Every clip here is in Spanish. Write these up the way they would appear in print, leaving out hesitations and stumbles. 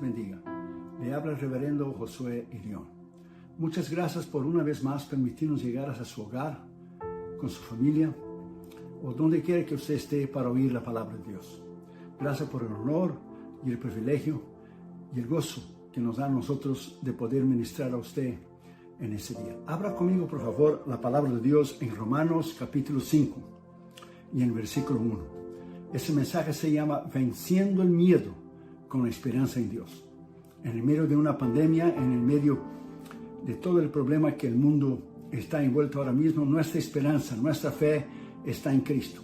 Bendiga. Le habla el reverendo Josué Irión. Muchas gracias por una vez más permitirnos llegar a su hogar, con su familia, o donde quiera que usted esté para oír la palabra de Dios. Gracias por el honor y el privilegio y el gozo que nos da a nosotros de poder ministrar a usted en ese día. Abra conmigo, por favor, la palabra de Dios en Romanos capítulo 5 y en versículo 1. Ese mensaje se llama Venciendo el miedo con la esperanza en Dios. En el medio de una pandemia, en el medio de todo el problema que el mundo está envuelto ahora mismo, nuestra esperanza, nuestra fe está en Cristo.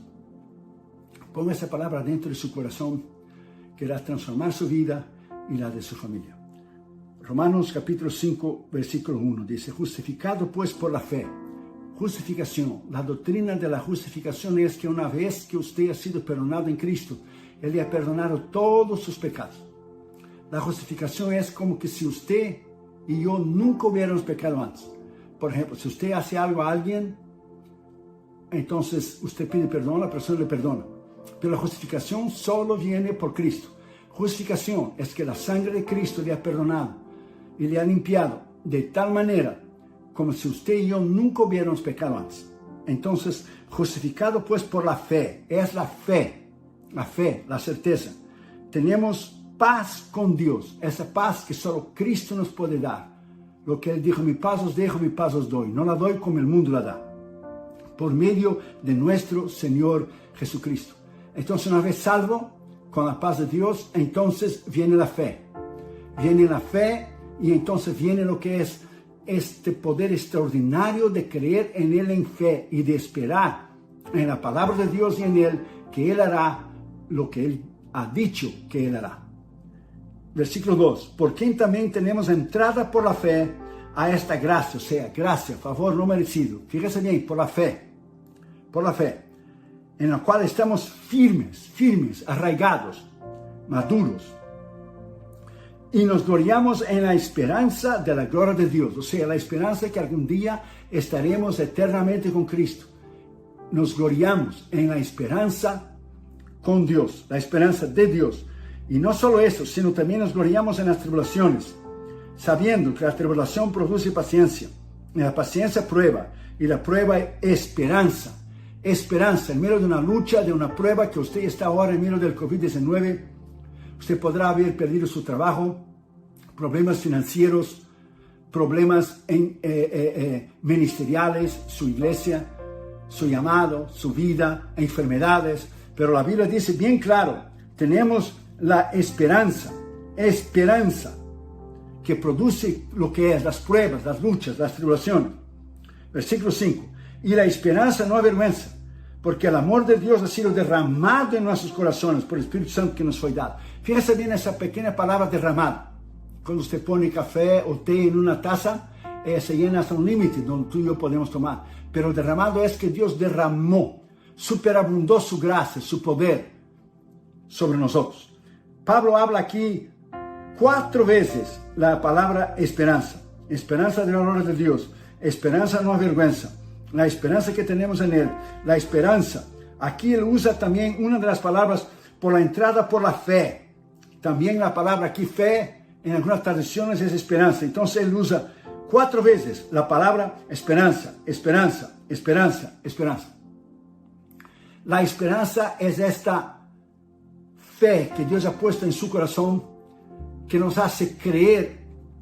Ponga esa palabra dentro de su corazón, que hará transformar su vida y la de su familia. Romanos capítulo 5, versículo 1 dice: justificado pues por la fe. Justificación. La doctrina de la justificación es que una vez que usted ha sido perdonado en Cristo, Él le ha perdonado todos sus pecados. La justificación es como que si usted y yo nunca hubiéramos pecado antes. Por ejemplo, si usted hace algo a alguien, entonces usted pide perdón, la persona le perdona. Pero la justificación solo viene por Cristo. Justificación es que la sangre de Cristo le ha perdonado y le ha limpiado de tal manera como si usted y yo nunca hubiéramos pecado antes. Entonces, justificado pues por la fe, es la fe, la certeza. Tenemos paz con Dios, esa paz que solo Cristo nos puede dar. Lo que Él dijo: mi paz os dejo, mi paz os doy. No la doy como el mundo la da. Por medio de nuestro Señor Jesucristo. Entonces, una vez salvo, con la paz de Dios, entonces viene la fe. Viene la fe y entonces viene lo que es este poder extraordinario de creer en Él en fe y de esperar en la palabra de Dios y en Él, que Él hará lo que Él ha dicho que Él hará. Versículo 2. Por quien también tenemos entrada por la fe a esta gracia, o sea, gracia, favor no merecido. Fíjese bien, por la fe, en la cual estamos firmes, arraigados, maduros. Y nos gloriamos en la esperanza de la gloria de Dios, o sea, la esperanza que algún día estaremos eternamente con Cristo. Nos gloriamos en la esperanza con Dios, la esperanza de Dios. Y no solo eso, sino también nos gloriamos en las tribulaciones, sabiendo que la tribulación produce paciencia, y la paciencia prueba, y la prueba esperanza. Esperanza, en medio de una lucha, de una prueba que usted está ahora en medio del COVID-19, usted podrá haber perdido su trabajo, problemas financieros, problemas ministeriales, su iglesia, su llamado, su vida, enfermedades. Pero la Biblia dice bien claro, tenemos la esperanza que produce lo que es las pruebas, las luchas, las tribulaciones. Versículo 5. Y la esperanza no avergüenza, porque el amor de Dios ha sido derramado en nuestros corazones por el Espíritu Santo que nos fue dado. Fíjese bien esa pequeña palabra derramado. Cuando usted pone café o té en una taza, se llena hasta un límite donde tú y yo podemos tomar. Pero derramado es que Dios derramó, superabundó su gracia, su poder sobre nosotros. Pablo habla aquí 4 veces la palabra esperanza. Esperanza de la gloria de Dios. Esperanza no avergüenza. La esperanza que tenemos en Él. La esperanza. Aquí él usa también una de las palabras por la entrada por la fe. También la palabra aquí fe, en algunas tradiciones es esperanza. Entonces él usa 4 veces la palabra esperanza, esperanza, esperanza, esperanza. La esperanza es esta fe que Dios ha puesto en su corazón, que nos hace creer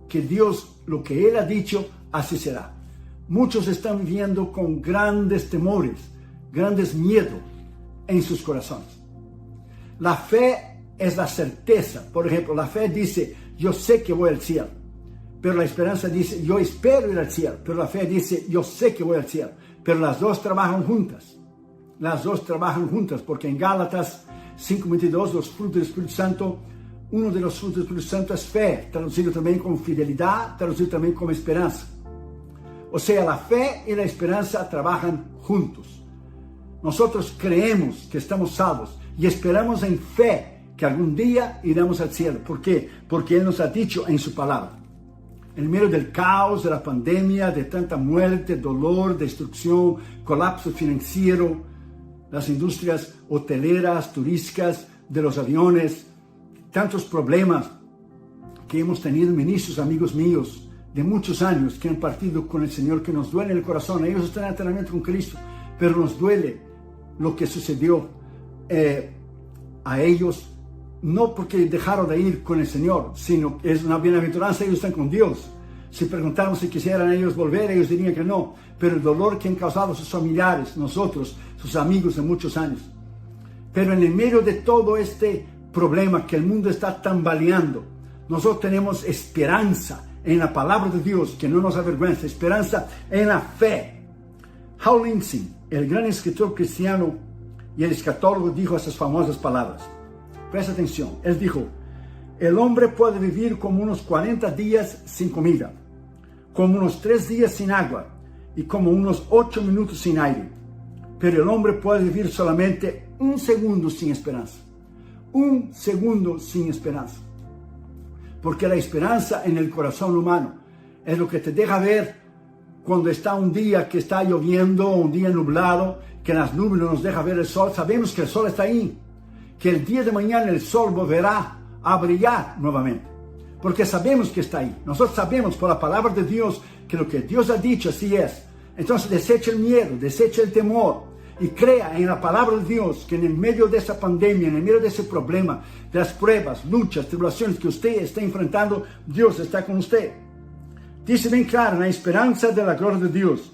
que Dios, lo que Él ha dicho, así será. Muchos están viviendo con grandes temores, grandes miedos en sus corazones. La fe es la certeza. Por ejemplo, la fe dice, yo sé que voy al cielo. Pero la esperanza dice, yo espero ir al cielo. Pero la fe dice, yo sé que voy al cielo. Pero las dos trabajan juntas. Las dos trabajan juntas, porque en Gálatas 5:22, los frutos del Espíritu Santo, uno de los frutos del Espíritu Santo es fe, traducido también como fidelidad, traducido también como esperanza. O sea, la fe y la esperanza trabajan juntos. Nosotros creemos que estamos salvos y esperamos en fe que algún día iremos al cielo. ¿Por qué? Porque Él nos ha dicho en su palabra. En medio del caos, de la pandemia, de tanta muerte, dolor, destrucción, colapso financiero, las industrias hoteleras, turísticas, de los aviones, tantos problemas que hemos tenido ministros, amigos míos, de muchos años que han partido con el Señor, que nos duele el corazón. Ellos están eternamente con Cristo, pero nos duele lo que sucedió a ellos, no porque dejaron de ir con el Señor, sino que es una bienaventuranza, ellos están con Dios. Si preguntáramos si quisieran ellos volver, ellos dirían que no, pero el dolor que han causado sus familiares, nosotros, sus amigos de muchos años. Pero en el medio de todo este problema que el mundo está tambaleando, nosotros tenemos esperanza en la palabra de Dios, que no nos avergüenza, esperanza en la fe. Hal Lindsey, el gran escritor cristiano y el escatólogo, dijo esas famosas palabras. Presta atención, él dijo: el hombre puede vivir como unos 40 días sin comida, como unos 3 días sin agua y como unos 8 minutos sin aire. Pero el hombre puede vivir solamente 1 segundo sin esperanza. 1 segundo sin esperanza. Porque la esperanza en el corazón humano es lo que te deja ver cuando está un día que está lloviendo, un día nublado, que las nubes no nos deja ver el sol. Sabemos que el sol está ahí, que el día de mañana el sol volverá a brillar nuevamente, porque sabemos que está ahí. Nosotros sabemos por la palabra de Dios que lo que Dios ha dicho así es. Entonces desecha el miedo, desecha el temor y crea en la palabra de Dios, que en el medio de esa pandemia, en el medio de ese problema, de las pruebas, luchas, tribulaciones que usted está enfrentando, Dios está con usted. Dice bien claro: en la esperanza de la gloria de Dios,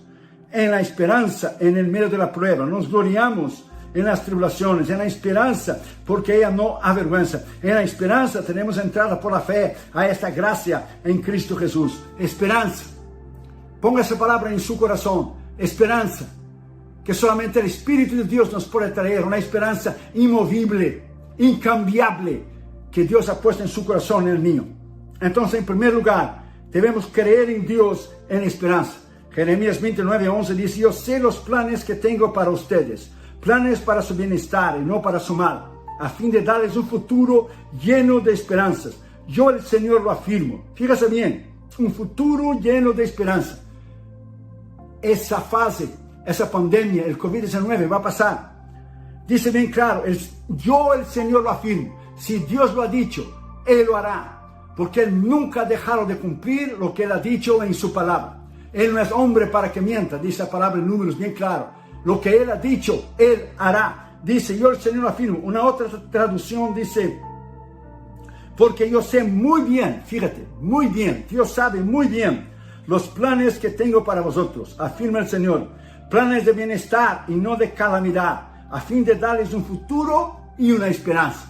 en la esperanza en el medio de la prueba, nos gloriamos en las tribulaciones, en la esperanza, porque ella no avergüenza. En la esperanza tenemos entrada por la fe a esta gracia en Cristo Jesús. Esperanza. Ponga esa palabra en su corazón. Esperanza. Que solamente el Espíritu de Dios nos puede traer, una esperanza inmovible, incambiable, que Dios ha puesto en su corazón y en el mío. Entonces, en primer lugar, debemos creer en Dios en esperanza. Jeremías 29:11 dice: yo sé los planes que tengo para ustedes, planes para su bienestar y no para su mal, a fin de darles un futuro lleno de esperanzas. Yo, el Señor, lo afirmo. Fíjese bien, un futuro lleno de esperanza. Esa fase, esa pandemia, el COVID-19 va a pasar. Dice bien claro: yo, el Señor, lo afirmo. Si Dios lo ha dicho, Él lo hará, porque Él nunca ha dejado de cumplir lo que Él ha dicho en su palabra. Él no es hombre para que mienta, dice la palabra en Números bien claro. Lo que Él ha dicho, Él hará. Dice: yo, el Señor, lo afirmo. Una otra traducción dice: porque yo sé muy bien, fíjate, muy bien, Dios sabe muy bien los planes que tengo para vosotros, afirma el Señor, planes de bienestar y no de calamidad, a fin de darles un futuro y una esperanza.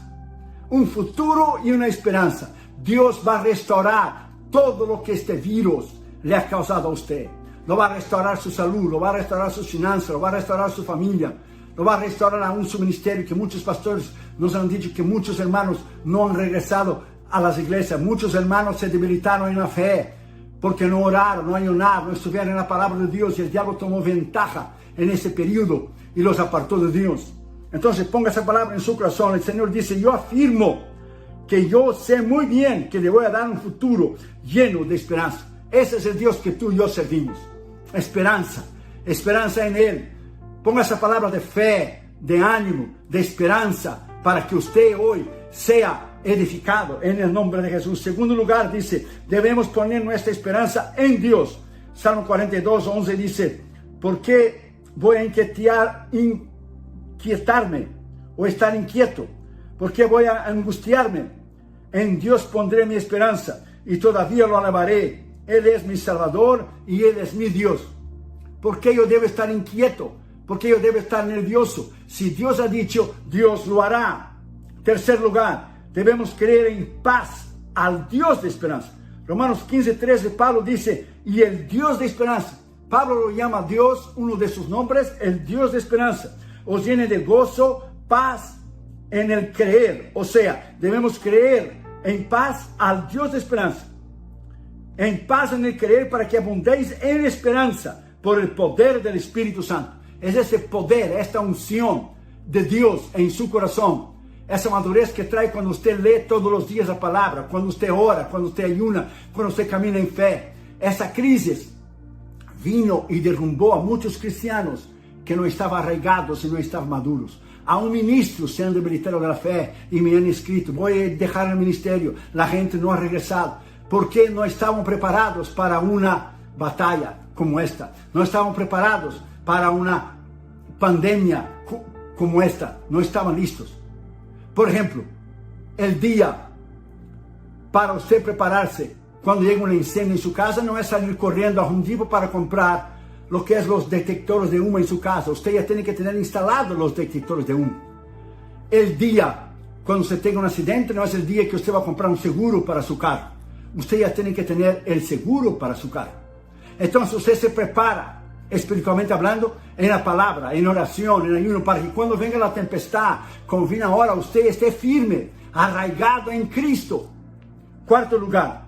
Un futuro y una esperanza. Dios va a restaurar todo lo que este virus le ha causado a usted. Lo va a restaurar su salud, lo va a restaurar sus finanzas, lo va a restaurar su familia, lo va a restaurar aún su ministerio, que muchos pastores nos han dicho que muchos hermanos no han regresado a las iglesias, muchos hermanos se debilitaron en la fe, porque no oraron, no ayunaron, no estuvieron en la palabra de Dios, y el diablo tomó ventaja en ese periodo y los apartó de Dios. Entonces ponga esa palabra en su corazón. El Señor dice: yo afirmo que yo sé muy bien que le voy a dar un futuro lleno de esperanza. Ese es el Dios que tú y yo servimos. Esperanza, esperanza en Él. Ponga esa palabra de fe, de ánimo, de esperanza, para que usted hoy sea edificado en el nombre de Jesús. Segundo lugar, dice: debemos poner nuestra esperanza en Dios. Salmo 42:11 dice: ¿por qué voy a inquietarme o estar inquieto? ¿Por qué voy a angustiarme? En Dios pondré mi esperanza y todavía lo alabaré. Él es mi Salvador y Él es mi Dios. ¿Por qué yo debo estar inquieto? ¿Por qué yo debo estar nervioso? Si Dios ha dicho, Dios lo hará. Tercer lugar, debemos creer en paz al Dios de esperanza. Romanos 15:13, Pablo dice: y el Dios de esperanza. Pablo lo llama Dios, uno de sus nombres, el Dios de esperanza. Os llene de gozo, paz en el creer. O sea, debemos creer en paz al Dios de esperanza. En paz en el creer, para que abundéis en esperanza por el poder del Espíritu Santo. Es ese poder, esta unción de Dios en su corazón. Esa madurez que trae cuando usted lee todos los días la palabra, cuando usted ora, cuando usted ayuna, cuando usted camina en fe. Esa crisis vino y derrumbó a muchos cristianos que no estaban arraigados y no estaban maduros. Aún ministros se han debilitado de la fe y me han escrito: voy a dejar el ministerio, la gente no ha regresado. porque no estaban preparados para una batalla como esta. No estaban preparados para una pandemia como esta. No estaban listos. Por ejemplo, el día para usted prepararse cuando llega un incendio en su casa no es salir corriendo a Home Depot para comprar lo que es los detectores de humo en su casa. Usted ya tiene que tener instalados los detectores de humo. El día cuando usted tenga un accidente no es el día que usted va a comprar un seguro para su carro. Usted ya tiene que tener el seguro para su carro. Entonces usted se prepara, espiritualmente hablando, en la palabra, en oración, en ayuno, para que cuando venga la tempestad, como viene ahora, usted esté firme, arraigado en Cristo. Cuarto lugar,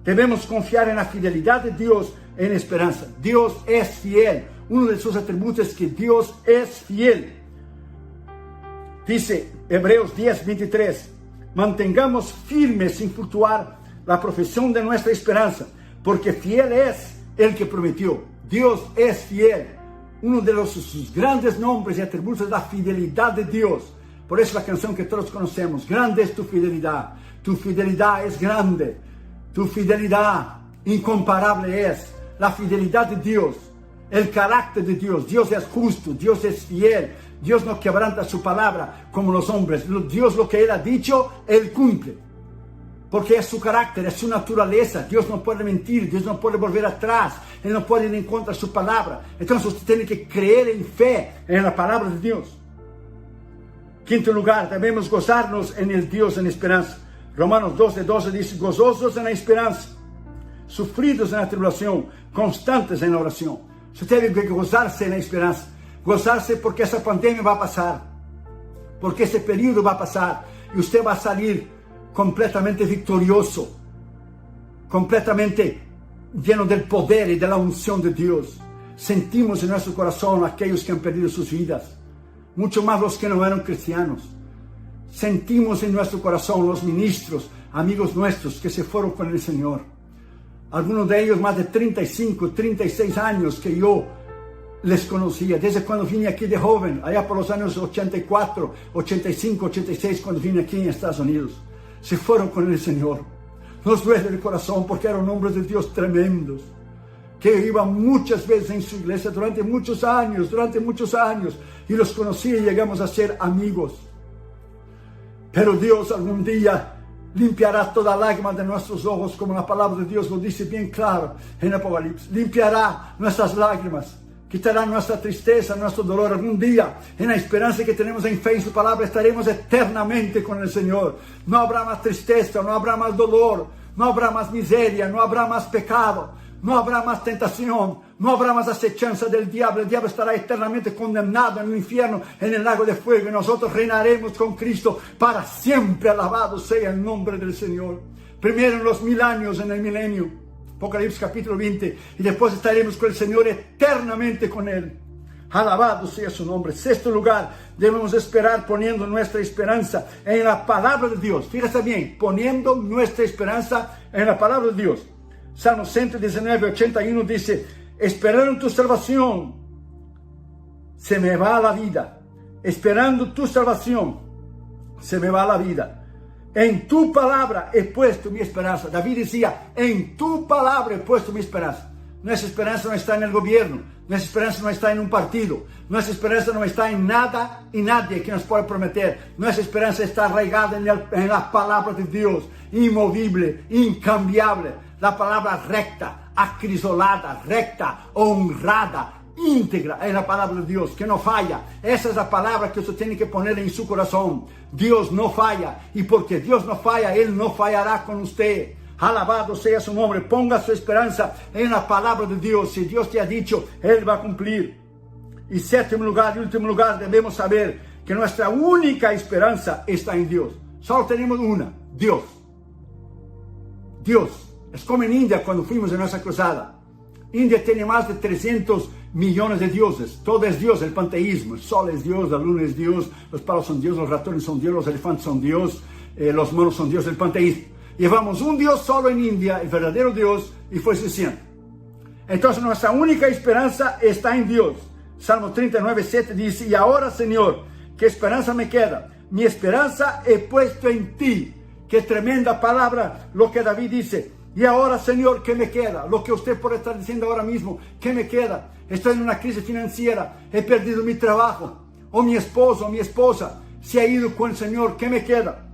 debemos confiar en la fidelidad de Dios en esperanza. Dios es fiel. Uno de sus atributos es que Dios es fiel. Dice Hebreos 10:23, mantengamos firmes sin fluctuar la profesión de nuestra esperanza, porque fiel es el que prometió. Dios es fiel. Uno de sus grandes nombres y atributos es la fidelidad de Dios. Por eso la canción que todos conocemos, grande es tu fidelidad. Tu fidelidad es grande. Tu fidelidad incomparable es. La fidelidad de Dios, el carácter de Dios. Dios es justo, Dios es fiel. Dios no quebranta su palabra como los hombres. Dios lo que Él ha dicho, Él cumple. Porque es su carácter, es su naturaleza. Dios no puede mentir, Dios no puede volver atrás. Él no puede ir en contra de su palabra. Entonces usted tiene que creer en fe en la palabra de Dios. Quinto lugar, debemos gozarnos en el Dios en esperanza. Romanos 12:12 dice, gozosos en la esperanza, sufridos en la tribulación, constantes en la oración. Usted tiene que gozarse en la esperanza. Gozarse porque esa pandemia va a pasar. Porque ese periodo va a pasar. Y usted va a salir completamente victorioso, completamente lleno del poder y de la unción de Dios. Sentimos en nuestro corazón aquellos que han perdido sus vidas, mucho más los que no eran cristianos. Sentimos en nuestro corazón los ministros, amigos nuestros que se fueron con el Señor. Algunos de ellos más de 35, 36 años que yo les conocía, desde cuando vine aquí de joven, allá por los años 84, 85, 86, cuando vine aquí en Estados Unidos. Se fueron con el Señor. Nos duele el corazón porque eran hombres de Dios tremendos, que iban muchas veces en su iglesia durante muchos años, y los conocí y llegamos a ser amigos. Pero Dios algún día limpiará toda lágrima de nuestros ojos, como la palabra de Dios lo dice bien claro en Apocalipsis. Limpiará nuestras lágrimas, quitará nuestra tristeza, nuestro dolor. Algún día, en la esperanza que tenemos en fe y su palabra, estaremos eternamente con el Señor. No habrá más tristeza, no habrá más dolor, no habrá más miseria, no habrá más pecado, no habrá más tentación, no habrá más acechanza del diablo. El diablo estará eternamente condenado en el infierno, en el lago de fuego, y nosotros reinaremos con Cristo para siempre. Alabado sea el nombre del Señor. Primero en los 1000 años, en el milenio, Apocalipsis capítulo 20, y después estaremos con el Señor eternamente con Él. Alabado sea su nombre. Sexto lugar, debemos esperar poniendo nuestra esperanza en la palabra de Dios. Fíjate bien, poniendo nuestra esperanza en la palabra de Dios. Salmo 119:81 dice, esperando tu salvación, se me va la vida. Esperando tu salvación, se me va la vida. En tu palabra he puesto mi esperanza. David decía, en tu palabra he puesto mi esperanza. Nuestra esperanza no está en el gobierno. Nuestra esperanza no está en un partido. Nuestra esperanza no está en nada y nadie que nos pueda prometer. Nuestra esperanza está arraigada en la palabra de Dios, inmovible, incambiable. La palabra recta, acrisolada, recta, honrada, íntegra en la palabra de Dios, que no falla. Esa es la palabra que usted tiene que poner en su corazón. Dios no falla, y porque Dios no falla, Él no fallará con usted. Alabado sea su nombre. Ponga su esperanza en la palabra de Dios. Si Dios te ha dicho, Él va a cumplir. Y séptimo lugar y último lugar, debemos saber que nuestra única esperanza está en Dios. Solo tenemos una, Dios. Dios. Es como en India cuando fuimos en nuestra cruzada. India tiene más de 300 millones de dioses. Todo es Dios, el panteísmo. El sol es Dios, la luna es Dios, los palos son Dios, los ratones son Dios, los elefantes son Dios, los monos son Dios, el panteísmo. Llevamos un Dios solo en India, el verdadero Dios, y fue suficiente. Entonces nuestra única esperanza está en Dios. Salmo 39:7 dice, y ahora, Señor, ¿qué esperanza me queda? Mi esperanza he puesto en ti. Qué tremenda palabra lo que David dice. Y ahora, Señor, ¿qué me queda? Lo que usted puede estar diciendo ahora mismo, ¿qué me queda? Estoy en una crisis financiera, he perdido mi trabajo, o mi esposo, o mi esposa se ha ido con el Señor, ¿qué me queda?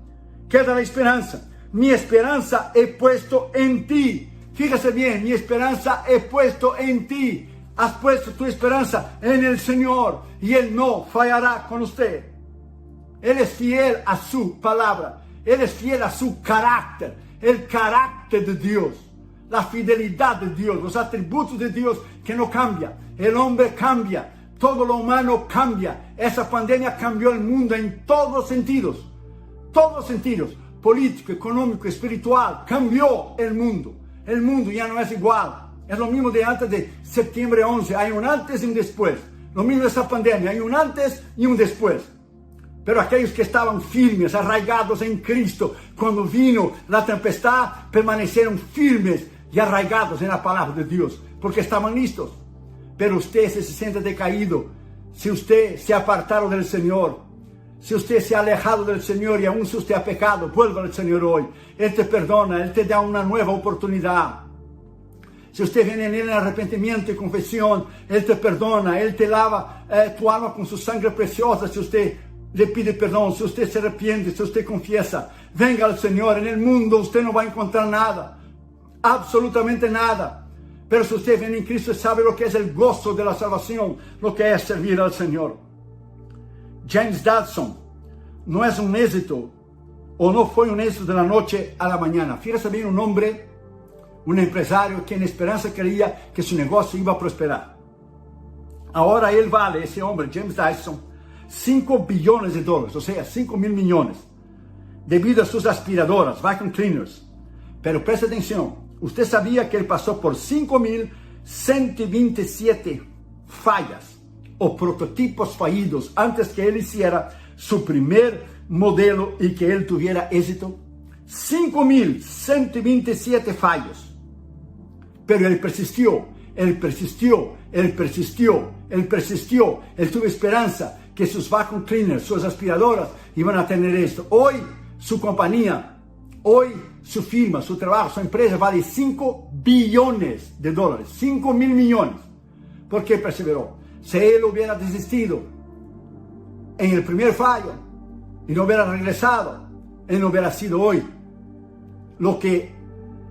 Queda la esperanza. Mi esperanza he puesto en ti. Fíjese bien, mi esperanza he puesto en ti. Has puesto tu esperanza en el Señor y Él no fallará con usted. Él es fiel a su palabra. Él es fiel a su carácter. El carácter de Dios. La fidelidad de Dios. Los atributos de Dios que no cambian. El hombre cambia. Todo lo humano cambia. Esa pandemia cambió el mundo en todos sentidos. Todos sentidos. Político, económico, espiritual. Cambió el mundo. El mundo ya no es igual. Es lo mismo de antes de septiembre 11. Hay un antes y un después. Lo mismo de esa pandemia. Hay un antes y un después. Pero aquellos que estaban firmes, arraigados en Cristo, cuando vino la tempestad, permanecieron firmes y arraigados en la palabra de Dios, porque estaban listos. Pero usted se siente decaído, si usted se ha apartado del Señor, si usted se ha alejado del Señor y aún si usted ha pecado, vuelva al Señor hoy. Él te perdona, Él te da una nueva oportunidad. Si usted viene en Él en arrepentimiento y confesión, Él te perdona, Él te lava tu alma con su sangre preciosa. Si usted le pide perdón, si usted se arrepiente, si usted confiesa, venga al Señor. En el mundo usted no va a encontrar nada, absolutamente nada. Pero si usted viene en Cristo, sabe lo que es el gozo de la salvación, lo que es servir al Señor. James Dobson no es un éxito, o no fue un éxito de la noche a la mañana. Fíjese bien, un hombre, un empresario que en esperanza creía que su negocio iba a prosperar. Ahora él vale, ese hombre, James Dobson, $5 billones, o sea, 5.000 millones, debido a sus aspiradoras, vacuum cleaners. Pero preste atención, usted sabía que él pasó por 5.127 fallas o prototipos fallidos antes que él hiciera su primer modelo y que él tuviera éxito. 5.127 fallos. Pero él persistió, él persistió, él persistió, él persistió. Él tuvo esperanza que sus vacuum cleaners, sus aspiradoras iban a tener esto. Hoy su compañía, hoy su firma, su trabajo, su empresa vale $5 billones, 5.000 millones. ¿Por qué perseveró? Si él hubiera desistido en el primer fallo y no hubiera regresado, él no hubiera sido hoy lo que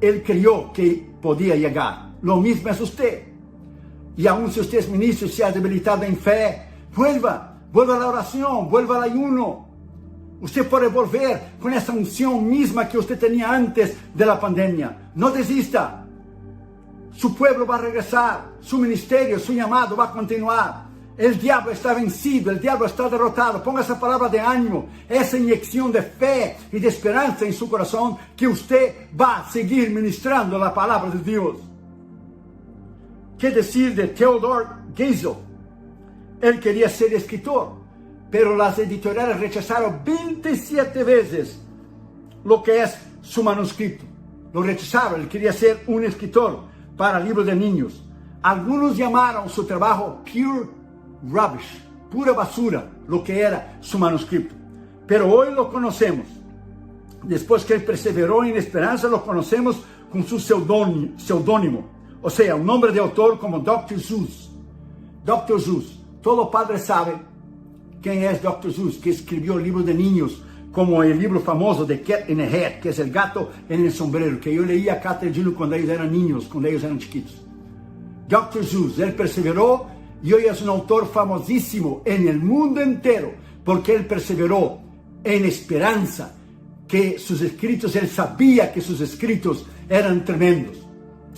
él creyó que podía llegar. Lo mismo es usted. Y aún si usted es ministro y se ha debilitado en fe, vuelva a la oración, vuelva al ayuno. Usted puede volver con esa unción misma que usted tenía antes de la pandemia. No desista. Su pueblo va a regresar, su ministerio, su llamado va a continuar. El diablo está vencido, el diablo está derrotado. Ponga esa palabra de ánimo, esa inyección de fe y de esperanza en su corazón, que usted va a seguir ministrando la palabra de Dios. ¿Qué decir de Theodore Geisel? Él quería ser escritor, pero las editoriales rechazaron 27 veces lo que es su manuscrito. Lo rechazaron, él quería ser un escritor para libros de niños. Algunos llamaron su trabajo pure rubbish, pura basura, lo que era su manuscrito. Pero hoy lo conocemos. Después que él perseveró en esperanza, lo conocemos con su seudónimo. O sea, un nombre de autor como Dr. Seuss. Dr. Seuss. Todo padre sabe quién es Dr. Seuss, que escribió libros de niños, como el libro famoso de Cat in the Hat, que es el gato en el sombrero, que yo leía a Cata y Gino cuando ellos eran niños, cuando ellos eran chiquitos. Dr. Seuss, él perseveró y hoy es un autor famosísimo en el mundo entero, porque él perseveró en esperanza, que sus escritos, él sabía que sus escritos eran tremendos.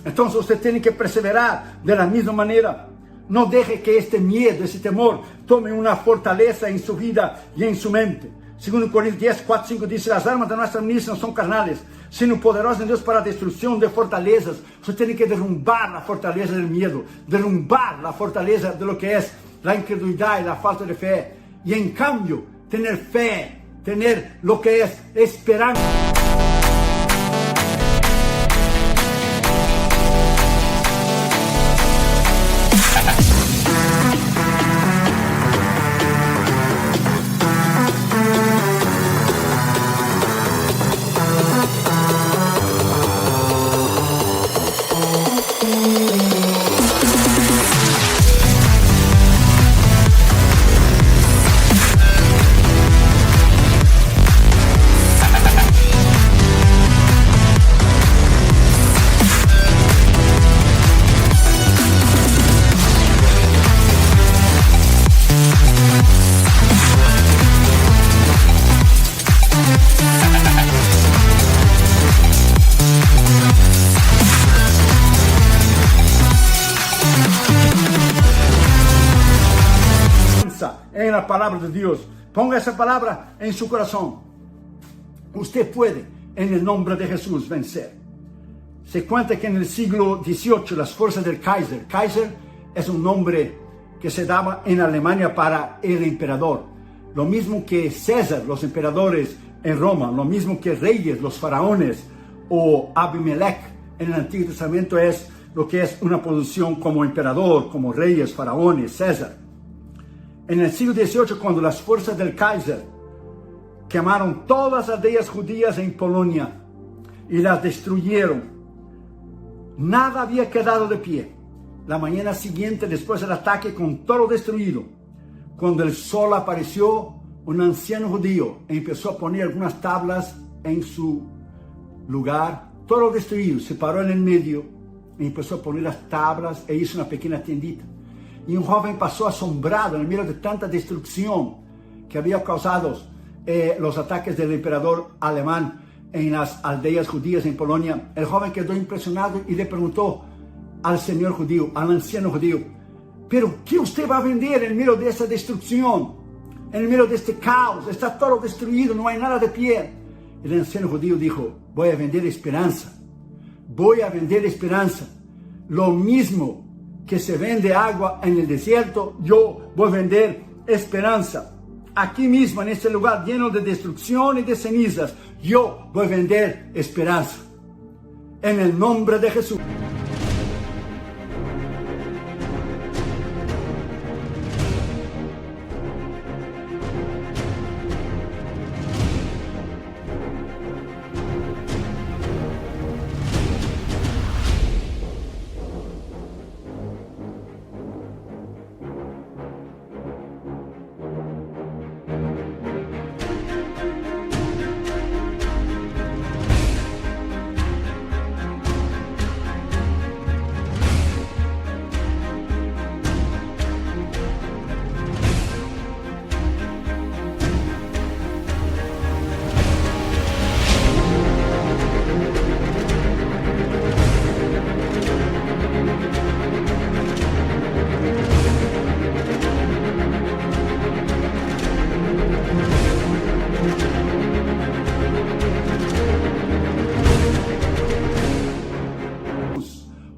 Entonces usted tiene que perseverar de la misma manera. No deje que este miedo, ese temor, tome una fortaleza en su vida y en su mente. Segundo Corintios 10, 4, 5 dice: las armas de nuestra milicia no son carnales, sino poderosas en Dios para destrucción de fortalezas. Usted tiene que derrumbar la fortaleza del miedo, derrumbar la fortaleza de lo que es la incredulidad y la falta de fe. Y en cambio, tener fe, tener lo que es esperanza. la palabra de Dios. Ponga esa palabra en su corazón. Usted puede, en el nombre de Jesús, vencer. Se cuenta que en el siglo XVIII las fuerzas del Kaiser es un nombre que se daba en Alemania para el emperador. Lo mismo que César, los emperadores en Roma, lo mismo que reyes, los faraones, o Abimelech en el Antiguo Testamento es lo que es una posición como emperador, como reyes, faraones, César. En el siglo XVIII, cuando las fuerzas del Kaiser quemaron todas las aldeas judías en Polonia y las destruyeron, nada había quedado de pie. La mañana siguiente, después del ataque, con todo destruido, cuando el sol apareció, un anciano judío empezó a poner algunas tablas en su lugar, todo destruido, se paró en el medio y empezó a poner las tablas e hizo una pequeña tiendita. Y un joven pasó asombrado en medio de tanta destrucción que había causado los ataques del emperador alemán en las aldeas judías en Polonia. El joven quedó impresionado y le preguntó al señor judío, al anciano judío: ¿pero qué usted va a vender en medio de esa destrucción? En medio de este caos, está todo destruido, no hay nada de pie. El anciano judío dijo: voy a vender esperanza. Voy a vender esperanza. Lo mismo que se vende agua en el desierto, yo voy a vender esperanza. Aquí mismo, en este lugar lleno de destrucción y de cenizas, yo voy a vender esperanza. En el nombre de Jesús.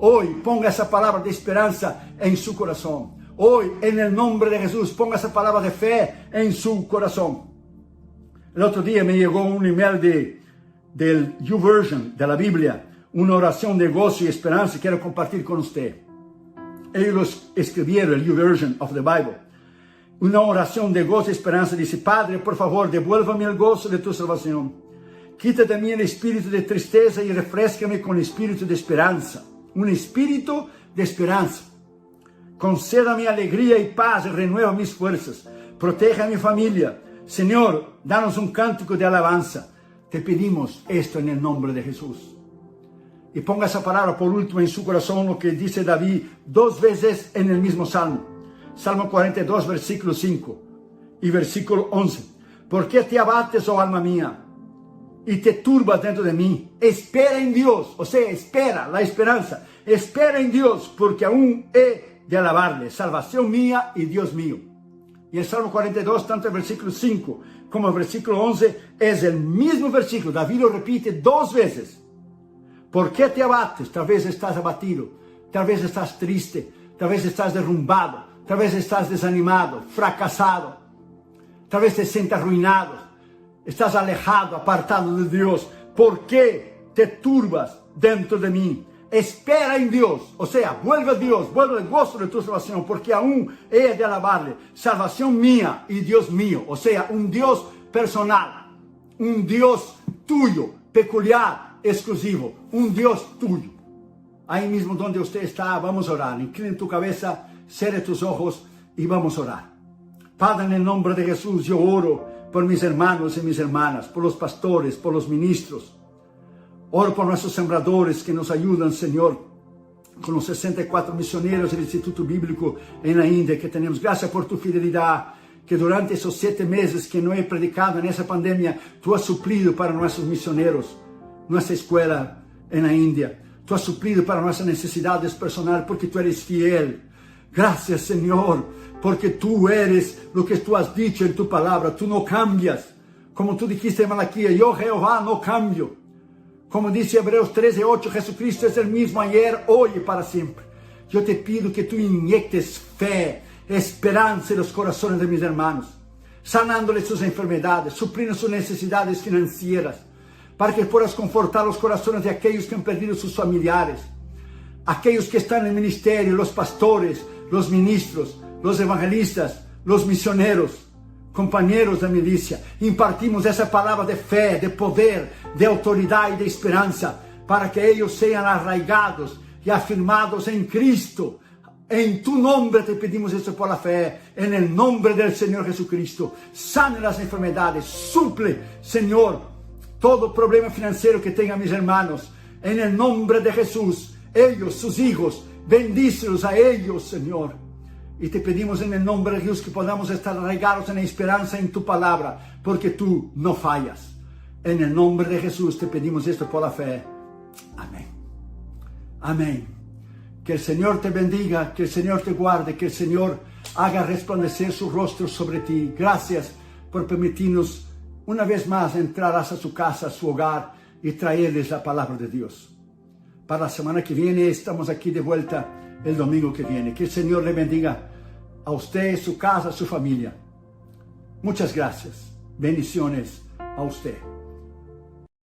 Hoy ponga esa palabra de esperanza en su corazón. Hoy, en el nombre de Jesús, ponga esa palabra de fe en su corazón. El otro día me llegó un email del YouVersion, de la Biblia, una oración de gozo y esperanza que quiero compartir con usted. Ellos escribieron, el YouVersion of the Bible, una oración de gozo y esperanza. Dice: Padre, por favor, devuélvame el gozo de tu salvación. Quita de mí el espíritu de tristeza y refrescame con el espíritu de esperanza. Un espíritu de esperanza. Concédame alegría y paz y renueva mis fuerzas. Proteja a mi familia. Señor, danos un cántico de alabanza. Te pedimos esto en el nombre de Jesús. Y ponga esa palabra por último en su corazón, lo que dice David 2 veces en el mismo salmo. Salmo 42, versículo 5 y versículo 11. ¿Por qué te abates, oh alma mía, y te turbas dentro de mí? Espera en Dios, o sea, espera, la esperanza. Espera en Dios, porque aún he de alabarle, salvación mía y Dios mío. Y el Salmo 42, tanto el versículo 5 como el versículo 11, es el mismo versículo. David lo repite 2 veces. ¿Por qué te abates? Tal vez estás abatido, tal vez estás triste, tal vez estás derrumbado, tal vez estás desanimado, fracasado, tal vez te sientas arruinado, estás alejado, apartado de Dios. ¿Por qué te turbas dentro de mí? Espera en Dios, o sea, vuelve a Dios, vuelve al gozo de tu salvación, porque aún he de alabarle, salvación mía y Dios mío, o sea, un Dios personal, un Dios tuyo, peculiar, exclusivo, un Dios tuyo. Ahí mismo donde usted está, vamos a orar. Inclina tu cabeza, cierre tus ojos y vamos a orar. Padre, en el nombre de Jesús, yo oro por mis hermanos y mis hermanas, por los pastores, por los ministros. Oro por nuestros sembradores que nos ayudan, Señor, con los 64 misioneros del Instituto Bíblico en la India que tenemos. Gracias por tu fidelidad, que durante esos 7 meses que no he predicado en esa pandemia, tú has suplido para nuestros misioneros, nuestra escuela en la India. Tú has suplido para nuestras necesidades personales porque tú eres fiel. Gracias, Señor, porque tú eres lo que tú has dicho en tu palabra. Tú no cambias. Como tú dijiste en Malaquías, yo Jehová no cambio. Como dice Hebreos 13:8, Jesucristo es el mismo ayer, hoy y para siempre. Yo te pido que tú inyectes fe, esperanza en los corazones de mis hermanos, sanándoles sus enfermedades, supliendo sus necesidades financieras, para que puedas confortar los corazones de aquellos que han perdido sus familiares, aquellos que están en el ministerio, los pastores, los ministros, los evangelistas, los misioneros, compañeros de milicia. Impartimos esa palabra de fe, de poder, de autoridad y de esperanza, para que ellos sean arraigados y afirmados en Cristo. En tu nombre te pedimos esto por la fe, en el nombre del Señor Jesucristo. Sane las enfermedades, suple, Señor, todo problema financiero que tengan mis hermanos. En el nombre de Jesús, ellos, sus hijos, bendícelos a ellos, Señor. Y te pedimos en el nombre de Jesús que podamos estar arraigados en la esperanza en tu palabra, porque tú no fallas. En el nombre de Jesús te pedimos esto por la fe. Amén. Amén. Que el Señor te bendiga, que el Señor te guarde, que el Señor haga resplandecer su rostro sobre ti. Gracias por permitirnos una vez más entrar hasta su casa, a su hogar y traerles la palabra de Dios. Para la semana que viene estamos aquí de vuelta el domingo que viene. Que el Señor le bendiga a usted, su casa, su familia. Muchas gracias. Bendiciones a usted.